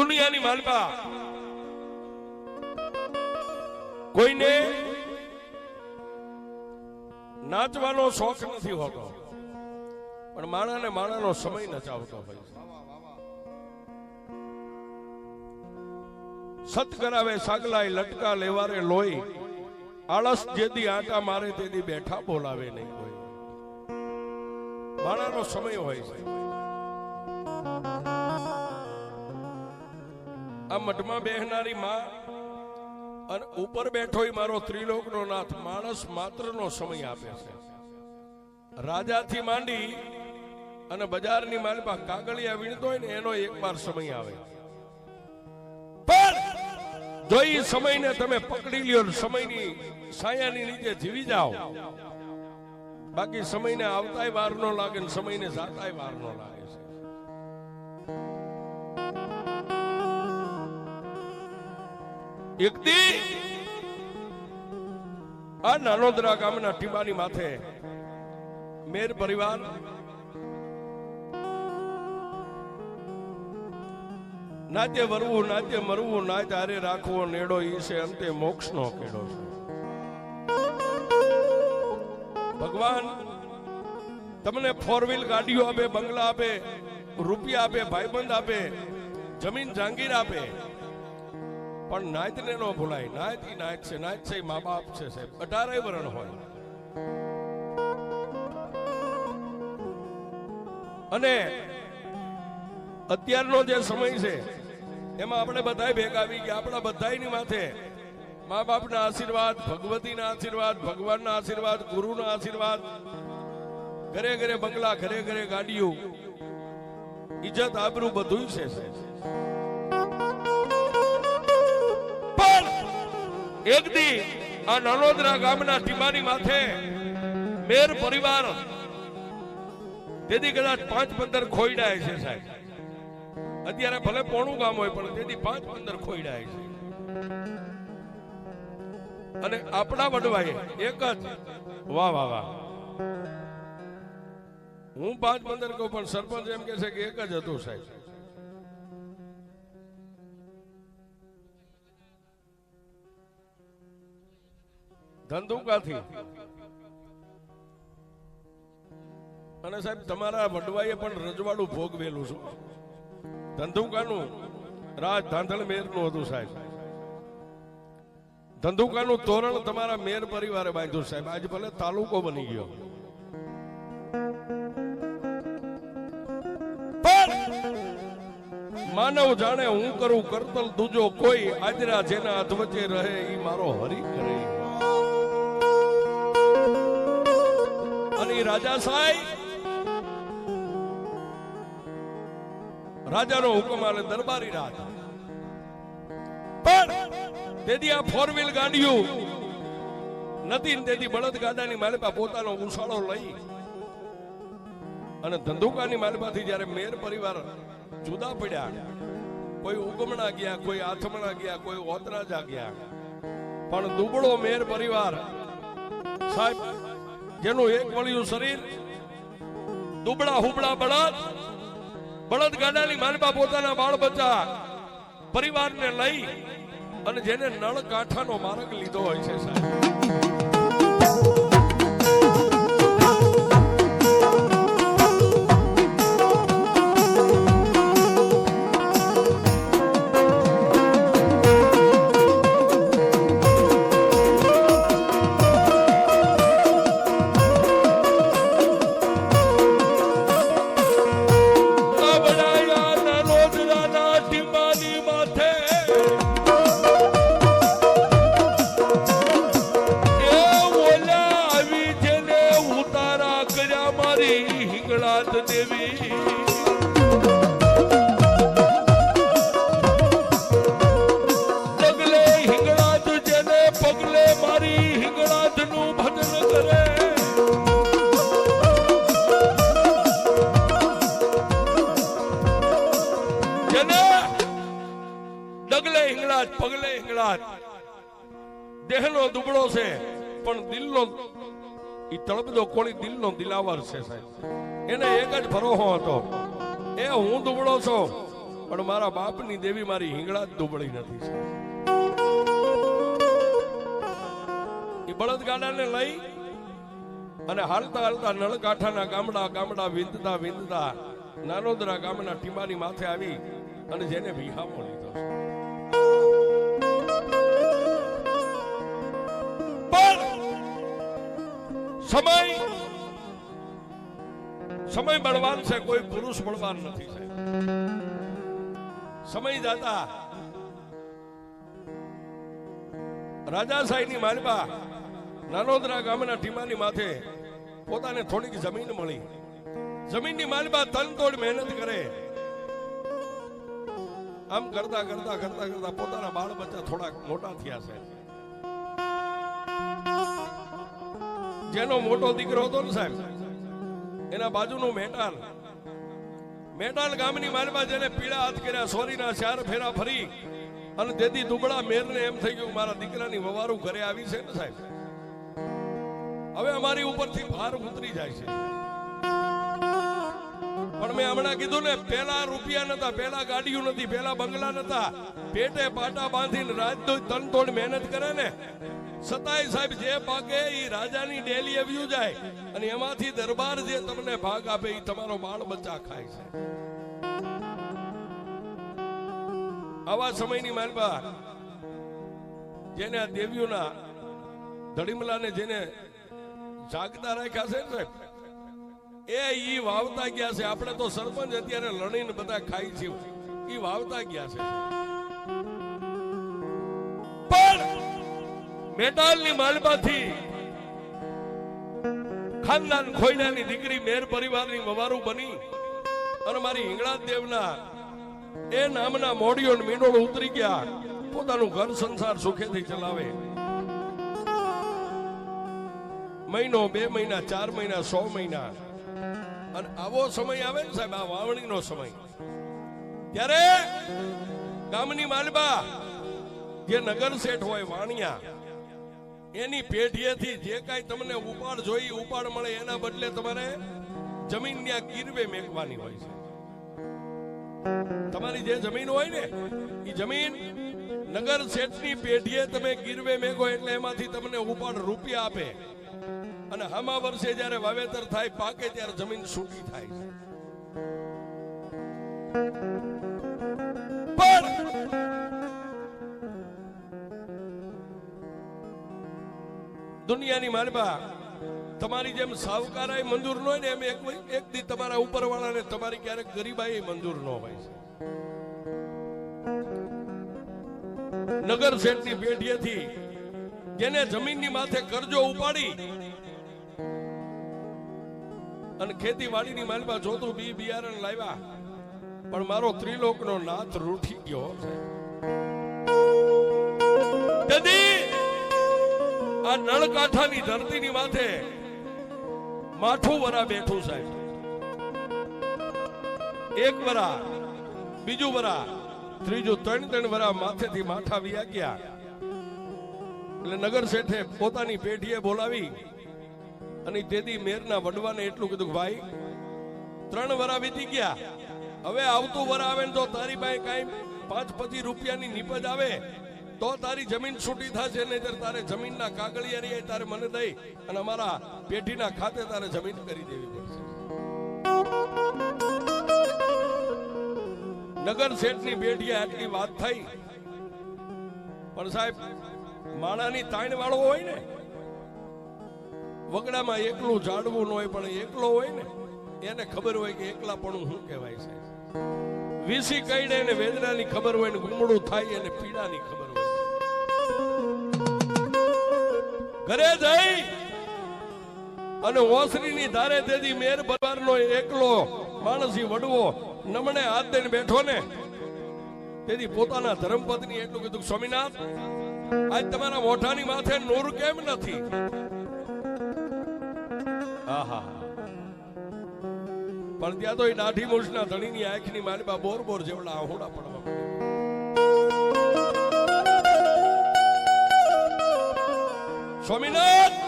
દુનિયાની માલપા કોઈને નાચવાનો શોખ નથી હોતો, પણ માણાને માણાનો સમય નચાવતો હોય છે. સત કરાવે સાગલાય લટકા લેવારે લોહી, આળસ જેદી આટા મારે તેદી બેઠા બોલાવે નહીં કોઈ. માણાનો સમય હોય છે. આ મઠમાં બેહનારી માં અને ઉપર બેઠો મારો ત્રિલોકનો નાથ માણસ માત્રનો સમય આપે છે. રાજાથી માંડી અને બજારની માલમાં કાગળિયા વીણતો હોય ને એનો એકવાર સમય આવે. પણ જો એ સમયને તમે પકડી લ્યો, સમયની સાયાની નીચે જીવી જાઓ, બાકી સમયને આવતાય વાર નો લાગે ને સમયને જાતાય વાર નો લાગે છે. એક દી આ નાનોદરા ગામના ટીબાની માથે મેર પરિવાર નાતે વરવું નાતે મરવું નાતે હારે રાખવો નેડો ઈ છે અંતે મોક્ષનો કેડો છે. ભગવાન તમને 4 વ્હીલ ગાડીઓ આપે, બંગલા આપે, રૂપિયા આપે, ભાઈબંધ આપે, જમીન જાંગીર આપે, પણ નાયત ને ન ભૂલાય. નાયત ઈ નાયત છે, નાયત છે મા બાપ છે સાહેબ. 18 વરણ હોય અને અત્યારનો જે સમય છે એમાં આપણે બધા ભેગા આવી ગયા. આપણા બધાની માથે મા બાપના આશીર્વાદ, ભગવતીના આશીર્વાદ, ભગવાનના આશીર્વાદ, ગુરુના આશીર્વાદ, ઘરે ઘરે બંગલા, ઘરે ઘરે ગાડીઓ, ઇજ્જત આબરૂ બધું છે. પણ એક દી આ નાનોદરા ગામના ટીબાની માથે મેર પરિવાર તેથી કદાચ 5-15 ખોઈડાય છે સાહેબ. અત્યારે ભલે પોણું ગામ હોય પણ તેથી 5-15 ખોઈડાય છે. અને આપણા વડવાએ એક જ વાહ વાહ વાહ, હું 5-15 કહું પણ સરપંચ એમ કે છે કે એક જ હતું સાહેબ. ધંધુકાથી. અને સાહેબ તમારા વડવાએ પણ રજવાડું ભોગવેલું છું. ધંધુકાનું રાજ ધાંધળ મેરનું હતું સાહેબ. ધંધુકાનું તોરણ તમારા મેર પરિવારે બાંધ્યું સાહેબ. આજ ભલે તાલુકો બની ગયો, માનવ જાણે હું કરું કરતલ દૂજો કોઈ, આજરા જેના હાથ વચ્ચે રહે ઈ મારો હરી કરે. અને રાજા સાહેબ રાજાનો હુકમ આલે દરબારી રાજ. પણ તેથી આ 4 વ્હીલ ગાડીઓ નથી, તેથી બળદ ગાડાની માલપા પોતાનો ઉછાળો લઈ અને ધંધુકાની માલપાથી જયારે મેર પરિવાર જુદા પડ્યા, કોઈ ઉગમણા ગયા, કોઈ આથમણા ગયા, કોઈ ઓતરાજા ગયા, પણ દુબળો મેર પરિવાર સાહેબ જેનું એક વળિયું શરીર, દુબળા હુબળા બળદ ગાડાની માલપા પોતાના બાળ બચ્ચા પરિવારને લઈ અને જેને નળ કાંઠાનો માર્ગ લીધો હોય છે સાહેબ. પગલે હિંગળાજ દેહનો દુબળો છે પણ દિલનો ઈ તળપદો કોળી દિલનો દિલાવર છે સાહેબ. એને એક જ ભરોસો હતો, એ હું દુબળો છું પણ મારા બાપની દેવી મારી હિંગળા જ દુબળી નથી. એ બળદગાડાને લઈ અને હાલતા હાલતા નળકાંઠાના ગામડા વિંધતા વિંધતા નાનોદરા ગામના ટીમાની માથે આવી અને જેને વિહામો લીધો છે. પણ સમય બળવાન છે, કોઈ પુરુષ બળવાન નથી. સમય જાતા રાજાશાહીની માલપા નાનોદરા ગામના ટીમાની માથે પોતાને થોડીક જમીન મળી. જમીનની માલપા તનતોડ મહેનત કરે. આમ કરતા કરતા કરતા કરતા પોતાના બાળ બચ્ચા થોડાક મોટા થયા છે. જેનો મોટો દીકરો હતો ને સાહેબ, એના બાજુનું મેટાલ ગામની માલમાં જેને પીળા હાથ કર્યા, સોરીના 4 ફેરા ફરી અને તેથી દુબળા મેરને એમ થઈ ગયું મારા દીકરાની વવારું ઘરે આવી છે ને સાહેબ, હવે અમારી ઉપરથી ભાર ઉતરી જાય છે. પણ મેં હમણાં કીધું ને, પેલા રૂપિયા નતા, પેલા ગાડીઓ નથી, પેલા બંગલા નતા, પેટે પાટા બાંધીને રાજદૂત તનતોડ મહેનત કરે ને, સતાય સાહેબ જે પાકે એ રાજાની ડેલી આવ્યું જાય અને એમાંથી દરબાર જે તમને ભાગ આપે એ તમારો બાળ બચ્ચા ખાય છે. આવા સમયની માલપા જેને આ દેવીઓના ધડીમલાને જેને જાગતા રાખ્યા છે ને સાહેબ, એ ઈ વાવતા ગયા છે. આપણે તો સરપંચ અત્યારે લણીને બધા ખાઈ છે, ઈ વાવતા ગયા છે. પણ મેટાલની માલમાંથી ખાનદાન ખોઈડાની દીકરી મેર પરિવારની વવારું બની અને મારી હિંગળાજ દેવના એ નામના મોડિયો મીંડોળ ઉતરી ગયા, પોતાનું ઘર સંસાર સુખેથી ચલાવે. મહિનો, 2 મહિના, 4 મહિના, 100 મહિના, અને આવો સમય આવે ને સાહેબ, આ વાવણીનો સમય, ત્યારે ગામની માલબા જે નગર શેઠ હોય વાણિયા, એની પેઢીએથી જે કાંઈ તમને ઉપાડ જોઈ ઉપાડ મળે એના બદલે તમારે જમીન ત્યાં ગીરવે મેકવાની હોય છે. તમારી જે જમીન હોય ને એ જમીન નગર શેઠની પેઢીએ તમે ગીરવે મેકો એટલે એમાંથી તમને ઉપાડ રૂપિયા આપે અને હામા વર્ષે જ્યારે વાવેતર થાય, પાકે ત્યારે જમીન છૂટી થાય છે. પણ દુનિયાની માલબા તમારી જેમ સાવકારાય મંજૂર ન હોય ને, એમ એક દી તમારા ઉપરવાળાને તમારી ક્યારેક ગરીબાઈ મંજૂર ન હોય છે. નગર શેઠની પેઢીએથી જેને જમીનની માથે કરજો ઉપાડી અને ખેતીવાડીની માલબા જોતું બી બિયારણ લાવ્યા, પણ મારો ત્રિલોકનો નાથ રૂઠી ગયો છે. આ નળકાંઠાની ધરતીની માથે માઠું વરા બેઠું સાહેબ. એક વરા, બીજું વરા, ત્રીજું, 3 વરા માથેથી માઠા વિયા ગયા. એટલે નગર શેઠે પોતાની પેઢીએ બોલાવી અને તેથી મેરના વડવાને એટલું કીધું, ભાઈ 3 વરા વીતી ગયા, હવે આવતું વરા આવે ને તો તારી પાસે કાંઈ 5-25 રૂપિયાની નીપજ આવે તો તારી જમીન છૂટી થશે, નહીતર તારે જમીનના કાગળિયા તારે મને દઈ અને અમારા પેઢીના ખાતે તારે જમીન કરી દેવી પડશે. નગર શેઠની પેઢીએ આટલી વાત થઈ, પણ સાહેબ માણાની તાણ વાળો હોય ને, વગડામાં એકલું જાડવું ન હોય પણ એકલો હોય ને એને ખબર હોય કે એકલાપણું શું કહેવાય છે. વીસી કઈડે ને વેદનાની ખબર હોય ને ગુમડું થાય એને પીડાની ખબર હોય. ઘરે જઈ અને ઓસરીની ધારે તેથી મેર પરિવારનો એકલો માણસી વડવો નમણે હાથ દઈને બેઠો ને, તેથી પોતાના ધર્મપત્ની એટલું કીધું, સ્વામિનાથ આજ તમારા મોઢાની માથે નૂર કેમ નથી? આહા, પણ ત્યાં તો એ દાઢી મૂછના ધણીની આંખની માલબા બોર બોર જેવડા આહોડા પડવા માંડ્યા. સ્વામિનાથ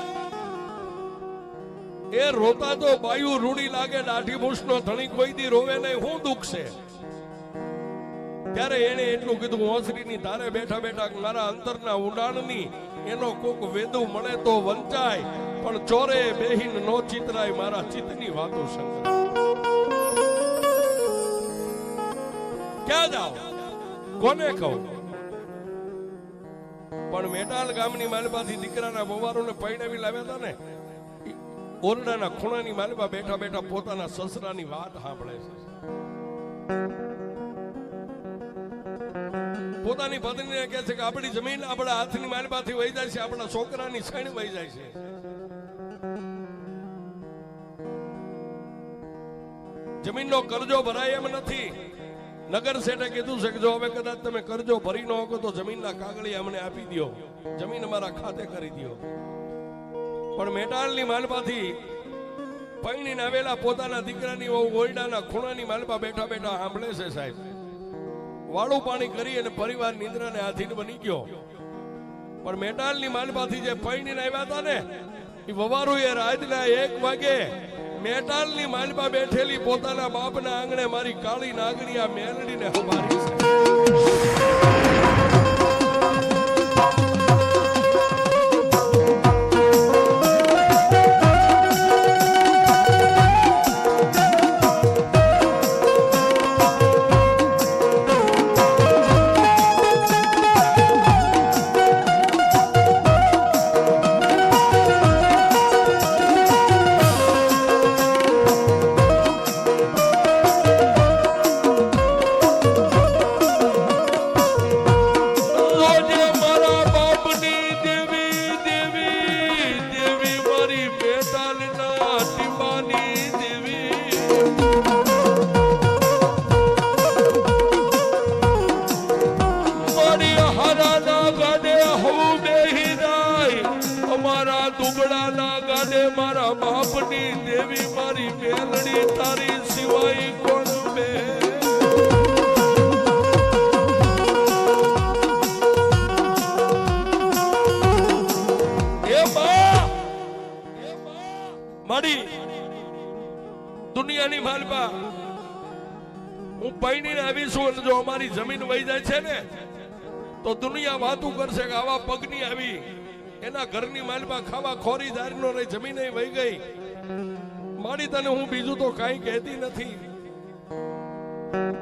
એ રોતા તો બાયુ રૂડી લાગે, દાઢી મૂછનો ધણી કોઈ દી રોવે નહીં, હું દુઃખ છે? ત્યારે એને એટલું કીધું ઓસરીની તારે બેઠા બેઠા મારા અંતરના ઊંડાણની એનો કોક વેદુ મળે તો વંચાય, પણ ચોરે બેહીન નો ચિતરાય મારા ચિત્તની વાતો શંકર. ક્યાં જાઓ કોને કહું? પણ મેટાલ ગામની માલપાથી દીકરાના બવારોને પૈણાવી લાવ્યા હતા ને, ઓરડાના ખૂણાની માલપા બેઠા બેઠા પોતાના સસરાની વાત સાંભળે છે. પોતાની પત્નીને કહે છે કે આપણી જમીન આપણા હાથની માલપાથી વહી જાય છે, આપણા છોકરાની સૈણ વહી જાય છે. જમીનનો કરજો ભરાય એમ નથી. નગર શેઠે કીધું છે કે જો હવે કદાચ તમે કરજો ભરી ન શકો તો જમીનના કાગળી અમને આપી દો, જમીન અમારા ખાતે કરી દો. પણ મેટાલની માલપાથી પૈણીને આવેલા પોતાના દીકરાની ઓરડાના ખૂણાની માલપા બેઠા બેઠા સાંભળે છે સાહેબ. વાળું પાણી કરી અને પરિવાર નિંદ્રાને આધીન બની ગયો. પણ મેટાલની માલપાથી જે પૈણીને આવ્યા હતા ને, એ વવારુએ રાતના 1 વાગે મેટાલની માલપા બેઠેલી પોતાના બાપના આંગણે મારી કાળી નાગણી આ મેલડીને હંભારી છે. મારા બાપની દેવી મારી મેલડી તારી સિવાય કોણ બે? મારી દુનિયાની માલપા હું પૈણીને આવી છું અને જો અમારી જમીન વહી જાય છે ને તો દુનિયા વાતું કરશે કે આવા પગની આવી. એના ઘરની માલમાં ખાવા ખોરી દારીનો રહી જમીન વહી ગઈ. મારી તને હું બીજું તો કાંઈ કહેતી નથી,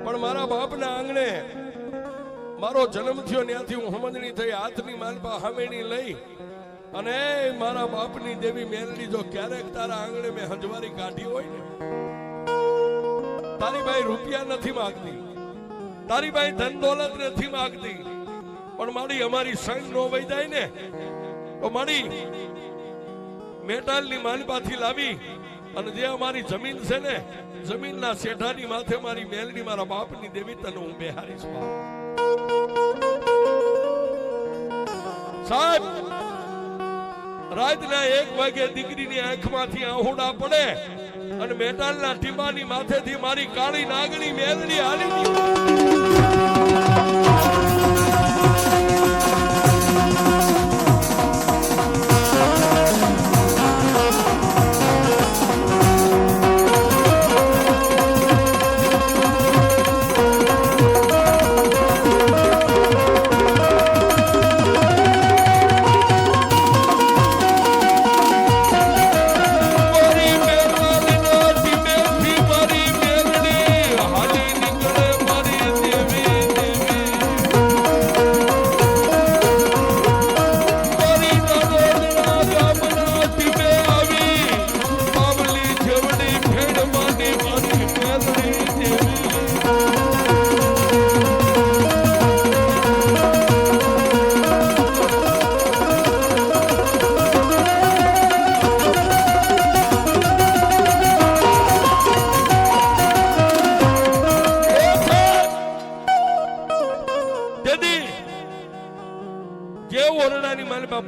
પણ મારા બાપના આંગણે મારો જન્મ થયો ત્યાંથી હું સમજણી થઈ હાથની માલપા હામેણી લઈ અને મારા બાપની દેવી મેલડી જો ક્યારેક તારા આંગણે મેં હંજવારી કાઢી હોય ને, તારી ભાઈ રૂપિયા નથી માંગતી, તારી ભાઈ ધન દોલત નથી માંગતી, પણ મારી અમારી સંગ નો વહી જાય ને તો મારી મેટાલની માલપાથી લાવી અને જે અમારી જમીન છે ને, જમીનના શેઠાની માથે મારી મેલડી મારા બાપની દેવી તને હું બેહારીશ. સાહેબ રાતના 1 વાગે દીકરીની આંખમાંથી આહુડા પડે અને મેટાલના ટીમાની માથેથી મારી કાળી નાગણી મેલડી હાલી ગઈ.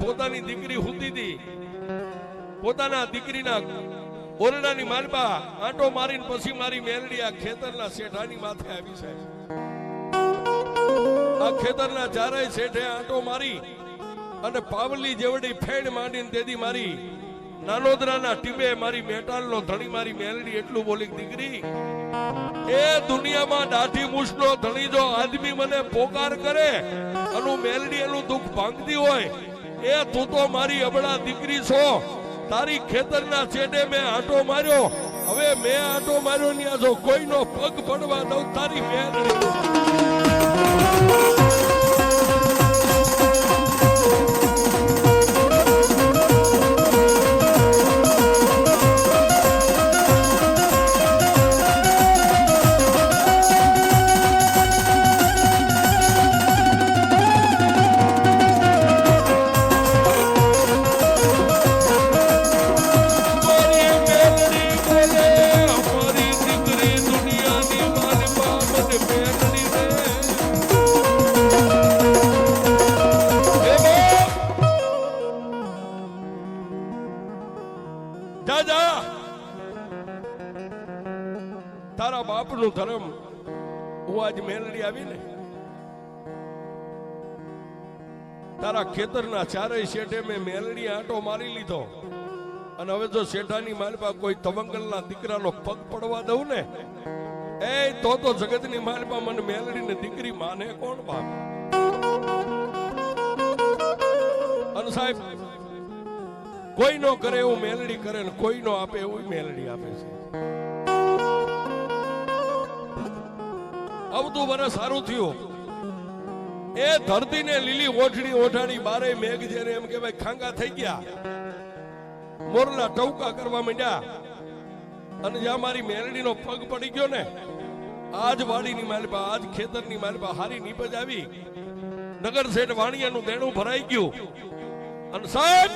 પોતાની દીકરી હુતી હતી, પોતાના દીકરીના ઓરડાની માલપા આંટો મારીને પછી મારી મેલડી આ ખેતરના શેઠાની માથે આવી છે. આ ખેતરના ચારેય શેઠે આંટો મારી અને પાવલી જેવડી ફેણ માંડીને તેદી મારી નાનોદરાના ટીમે મારી મેટાલનો ધણી મારી મેલડી એટલું બોલી, દીકરી એ દુનિયામાં દાઢી મૂછનો ધણી જો આદમી મને પોકાર કરે અને મેલડી એનું દુઃખ ભાંગતી હોય, એ તું તો મારી અબળા દીકરી છો. તારી ખેતરના છેડે મેં આંટો માર્યો, હવે મેં આંટો માર્યો ને જો કોઈનો પગ પડવા દઉં તારી મેલડી. તારા બાપનું ધર્મ હું આજ મેલડી આવી ને તારા ખેતરના ચારેય શેઠે મેં મેલડી આંટો મારી લીધો, અને હવે જો શેઠાની માલપા કોઈ તવંગલના દીકરાનો પગ પડવા દઉં ને એ તો જગતની માલપા મને મેલડીને દીકરી માને કોણ બાપ? અને સાહેબ કોઈ નો કરે એવું મેલડી કરે ને કોઈ નો આપે એવું મેલડી આપે છે. આવતું વર્ષ સારું થયું, એ ધરતીને લીલી ઓઠડી ઓઠાડી બારે મેઘ જેને એમ કે ભાઈ ખાંગા થઈ ગયા, મોરલા ટવકા કરવા માંડ્યા, અને જ્યાં મારી મેલડીનો પગ પડી ગયો ને આજ વાડીની માલપા આજ ખેતરની માલપા હારી નીપજ આવી, નગર શેઠ વાણિયાનું દેણું ભરાઈ ગયું. અને સાહેબ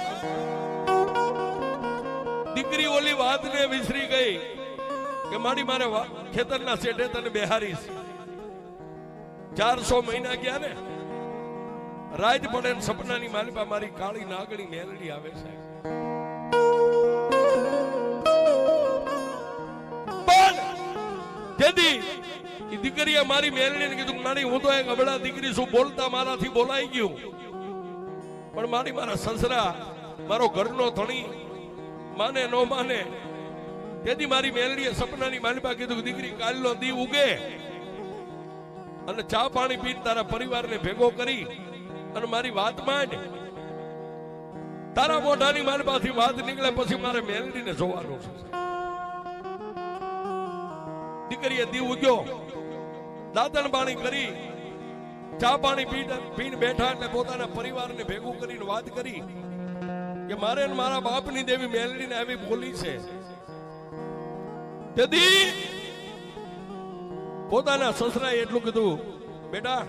દીકરી ઓલી વાતને વિસરી ગઈ કે મારી મારે ખેતરના શેઠે તને બેહારીશ. 400 મહિના ગયા ને રાત પડે સપનાની માલપા મારી કાળી નાગણી મેલડી આવે છે. પણ જેદી એ દીકરીએ મારી મેલડીને કીધું, મારી હું તો એક અબળા દીકરી છું, બોલતા મારાથી બોલાઈ ગયું, પણ મારા સસરા મારો ઘરનો ધણી માને નો માને. તેથી મારી મેલડીએ સપનાની માલપા કીધું, દીકરી કાલનો દી ઉગે અને ચા પાણી પીને તારા પરિવારને ભેગો કરી અને મારી વાત માંડ. તારા મોઢાની માલપાથી વાત નીકળે પછી મારે મેલડીને જોવાનું છે. દીકરીએ દી ઉગ્યો, દાંતણ પાણી કરી ચા પાણી પીને બેઠા એટલે પોતાના પરિવારને ભેગું કરીને વાત કરી કે મારે મારા બાપની દેવી મેલડીને આવી બોલી છે. તેથી પોતાના સસરાએ એટલું કીધું, બેટા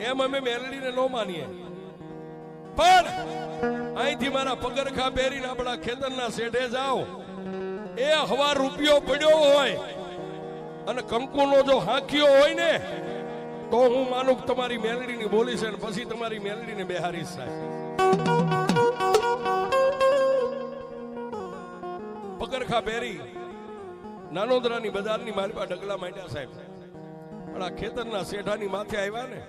એમ અમે મેલડીને ન માનીએ, પણ અહીંથી મારા પગરખા પહેરીને આપણા ખેતરના શેઠે જાઓ, એ હવા રૂપિયો પડ્યો હોય અને કંકુનો જો હાંકિયો હોય ને તો હું માનું તમારી મેલડીની બોલી છે, પછી તમારી મેલડીને બેહારીશ. સાહેબ પગરખા પહેરી નાનોદરાની બજારની માલપા ડગલા માંડ્યા. સાહેબ પણ આ ખેતરના શેઠાની માથે આવ્યા ને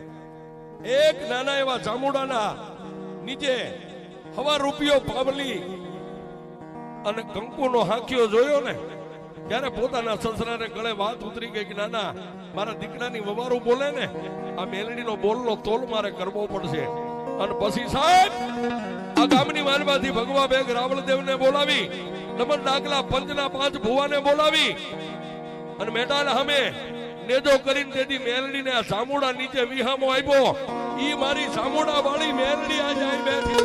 એક નાના એવા જામુડાના નીચે હવા રૂપિયો પાવલી અને કંકુનો હાંકિયો જોયો ને ત્યારે પોતાના સસરાને ગળે વાત ઉતરી ગઈ કે નાના મારા દીકરાની વવારું બોલે ને આ મેલડીનો બોલનો તોલ મારે કરવો પડશે. અને પછી સાહેબ આ ગામની માલમાંથી ભગવા બેગ રાવળદેવને બોલાવી, નમન ડાગલા પંચના 5 ભુવાને બોલાવી અને મેટાલ સામે નેજો કરીને તેથી મેલડીને આ સામુડા નીચે વિહામો આપ્યો. ઈ મારી સામુડા વાળી મેલડી આજે આવી બેઠી.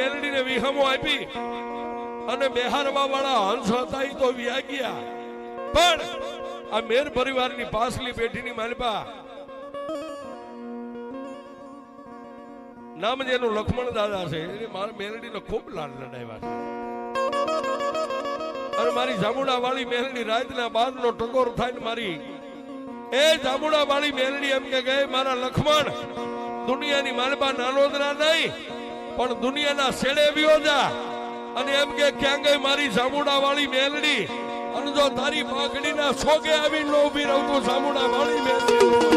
મેલડીને વિહમો આપી અને બેહારવા વાળા હંસ હતા ઈ તો વ્યા ગયા, પણ આ મેર પરિવારની પાછલી પેઢીની માલપા નામ જેનું લક્ષ્મણ દાદા છે, એને મારા મેલડીનો ખૂબ લાડ લડાવ્યા છે. અને મારી જામુડા વાળી મેલડી રાતના 12 નો ટકોર થાય ને મારી એ જામુડા વાળી મેલડી એમ કે ગઈ મારા લક્ષ્મણ દુનિયાની માલપા નાનોદરા નહીં પણ દુનિયાના શેડે વ્યો જા, અને એમ કે ક્યાં ગઈ મારી જામુડા વાળી મેલડી, અને જો તારી પાઘડીના સોગે આવી ન ઉભી રહું તો જામુડા વાળી મેલડી